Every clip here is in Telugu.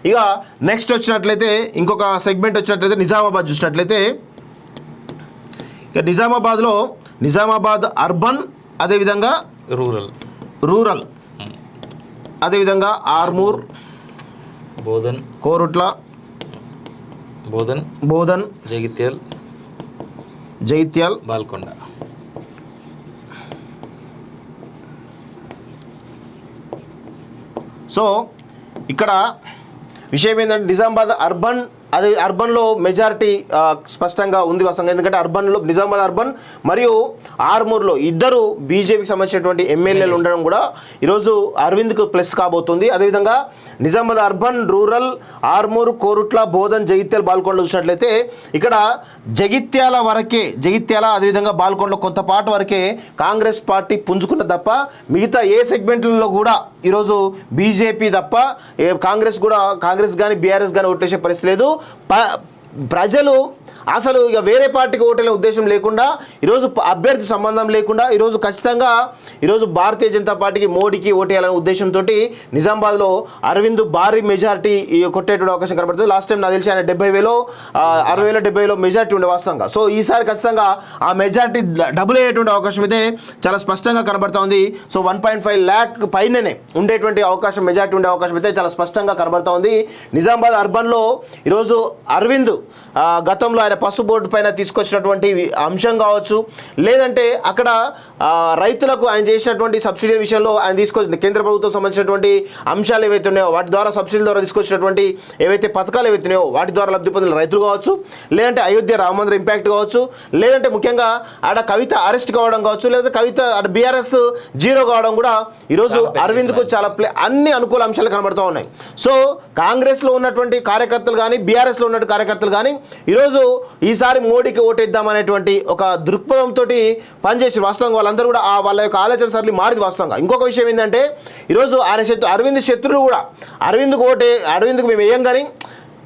ఇక నెక్స్ట్ వచ్చినట్లయితే ఇంకొక సెగ్మెంట్ వచ్చినట్లయితే నిజామాబాద్ చూసినట్లయితే ఇక నిజామాబాద్ అర్బన్, అదేవిధంగా రూరల్ అదేవిధంగా ఆర్మూర్, బోధన్, కోరుట్ల, బోధన్, జగిత్యాల్, బాల్కొండ. సో ఇక్కడ విషయం ఏంటంటే నిజామాబాద్ అర్బన్, అదే అర్బన్లో మెజారిటీ స్పష్టంగా ఉంది వాస్తవంగా. ఎందుకంటే అర్బన్లో నిజామాబాద్ అర్బన్ మరియు ఆర్మూర్లో ఇద్దరు బీజేపీకి సంబంధించినటువంటి ఎమ్మెల్యేలు ఉండడం కూడా ఈరోజు అరవింద్కు ప్లస్ కాబోతుంది. అదేవిధంగా నిజామాబాద్ అర్బన్, రూరల్, ఆర్మూర్, కోరుట్ల, బోధన్, జగిత్యాల, బాల్కొండలో చూసినట్లయితే ఇక్కడ జగిత్యాల అదేవిధంగా బాల్కొండలో కొంతపాటు వరకే కాంగ్రెస్ పార్టీ పుంజుకున్న తప్ప మిగతా ఏ సెగ్మెంట్లలో కూడా ఈరోజు బీజేపీ తప్ప కాంగ్రెస్ కానీ బీఆర్ఎస్ కానీ ఓట్లేసే పరిస్థితి లేదు. ప్రజలు అసలు ఇక వేరే పార్టీకి ఓటేలే ఉద్దేశం లేకుండా ఈరోజు అభ్యర్థి సంబంధం లేకుండా ఈరోజు ఖచ్చితంగా ఈరోజు భారతీయ జనతా పార్టీకి, మోడీకి ఓటేయాలనే ఉద్దేశంతో నిజామాబాద్లో అరవింద్ భారీ మెజారిటీ కొట్టేటువంటి అవకాశం కనబడుతుంది. లాస్ట్ టైం నాకు తెలిసి ఆయన 70,000 60,000 70,000 మెజారిటీ ఉండే వాస్తవంగా. సో ఈసారి ఖచ్చితంగా ఆ మెజారిటీ డబుల్ అయ్యేటువంటి అవకాశం అయితే చాలా స్పష్టంగా కనబడుతూ ఉంది. సో 1.5 lakh పైననే ఉండేటువంటి అవకాశం, మెజారిటీ ఉండే అవకాశం అయితే చాలా స్పష్టంగా కనబడుతూ ఉంది. నిజామాబాద్ అర్బన్లో ఈరోజు అరవింద్ గతంలో ఆయన పసుపు బోర్డు పైన తీసుకొచ్చినటువంటి అంశం కావచ్చు, లేదంటే అక్కడ రైతులకు ఆయన చేసినటువంటి సబ్సిడీ విషయంలో ఆయన తీసుకొచ్చిన కేంద్ర ప్రభుత్వం సంబంధించినటువంటి అంశాలు ఏవైతే ఉన్నాయో వాటి ద్వారా సబ్సిడీ ద్వారా తీసుకొచ్చినటువంటి ఏవైతే పథకాలు ఏవైతే ఉన్నాయో వాటి ద్వారా లబ్ధి పొందిన రైతులు కావచ్చు, లేదంటే అయోధ్య రామ మందిర ఇంపాక్ట్ కావచ్చు, లేదంటే ముఖ్యంగా ఆడ కవిత అరెస్ట్ కావడం కావచ్చు, లేదంటే కవిత బీఆర్ఎస్ 0 కావడం కూడా ఈరోజు అరవింద్కు చాలా అన్ని అనుకూల అంశాలు కనబడుతూ ఉన్నాయి. సో కాంగ్రెస్లో ఉన్నటువంటి కార్యకర్తలు కానీ బీఆర్ఎస్లో ఉన్నటువంటి కార్యకర్తలు కానీ ఈరోజు ఈసారి మోడీకి ఓటేద్దామనేటువంటి ఒక దృక్పథంతో పనిచేసి వాస్తవంగా వాళ్ళందరూ కూడా వాళ్ళ యొక్క ఆలోచన సరళి మారింది వాస్తవంగా. ఇంకొక విషయం ఏంటంటే ఈరోజు అరవింద్ శత్రులు కూడా అరవింద్కు మేము వేయం కానీ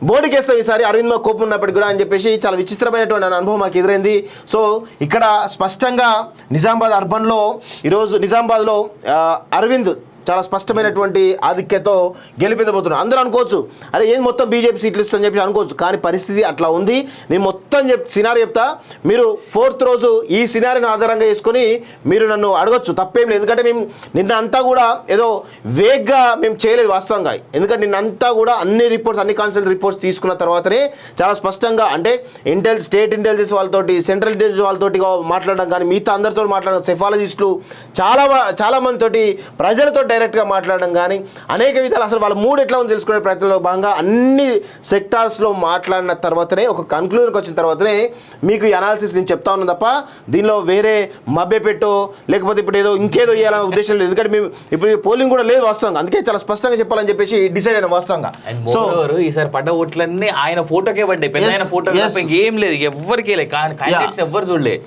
మోడీకి వేస్తాం ఈసారి, అరవింద్ మాకు కోపం ఉన్నప్పటికీ కూడా అని చెప్పేసి చాలా విచిత్రమైనటువంటి అనుభవం మాకు ఎదురైంది. సో ఇక్కడ స్పష్టంగా నిజామాబాద్ అర్బన్లో ఈరోజు నిజామాబాద్లో అరవింద్ చాలా స్పష్టమైనటువంటి ఆధిక్యతతో గెలిపించబోతున్నారు. అందరూ అనుకోవచ్చు అరే ఏం మొత్తం బీజేపీ సీట్లు ఇస్తుందని చెప్పి అనుకోవచ్చు, కానీ పరిస్థితి అట్లా ఉంది. నేను మొత్తం సినారీ చెప్తా, మీరు 4th రోజు ఈ సినారీని ఆధారంగా చేసుకొని మీరు నన్ను అడగొచ్చు, తప్పేం లేదు. ఎందుకంటే మేము నిన్న అంతా కూడా ఏదో వేగ్గా మేము చేయలేదు వాస్తవంగా. ఎందుకంటే నిన్నంతా కూడా అన్ని కాన్సల్ట్ రిపోర్ట్స్ తీసుకున్న తర్వాతనే చాలా స్పష్టంగా అంటే స్టేట్ ఇంటెలిజెన్స్ వాళ్ళతోటి, సెంట్రల్ ఇంటెలిజెన్స్ వాళ్ళతోటి మాట్లాడడం కానీ, మిగతా అందరితో మాట్లాడడం, సెఫాలజిస్టులు చాలా మందితోటి, ప్రజలతో డైరెక్ట్గా మాట్లాడడం కానీ అనేక విధాలు అసలు వాళ్ళ మూడు ఎట్లా ఉంది తెలుసుకునే ప్రయత్నంలో భాగంగా అన్ని సెక్టార్స్లో మాట్లాడిన తర్వాతనే ఒక కన్క్లూజన్కి వచ్చిన తర్వాతనే మీకు ఈ అనాలిసిస్ నేను చెప్తా ఉన్నాను తప్ప దీనిలో వేరే మభ్యపెట్టో లేకపోతే ఇప్పుడు ఏదో ఇంకేదో చేయాలనే ఉద్దేశం లేదు. ఎందుకంటే మేము ఇప్పుడు పోలింగ్ కూడా లేదు వాస్తవంగా, అందుకే చాలా స్పష్టంగా చెప్పాలని చెప్పేసి డిసైడ్ అయిన వాస్తవంగా. సో ఈసారి పడ్డ ఓట్లన్నీ ఆయన ఫోటోకే పడ్డాయి, పెద్ద ఆయన ఫోటో ఏం లేదు, ఎవరికి ఎవ్వరు చూడలే.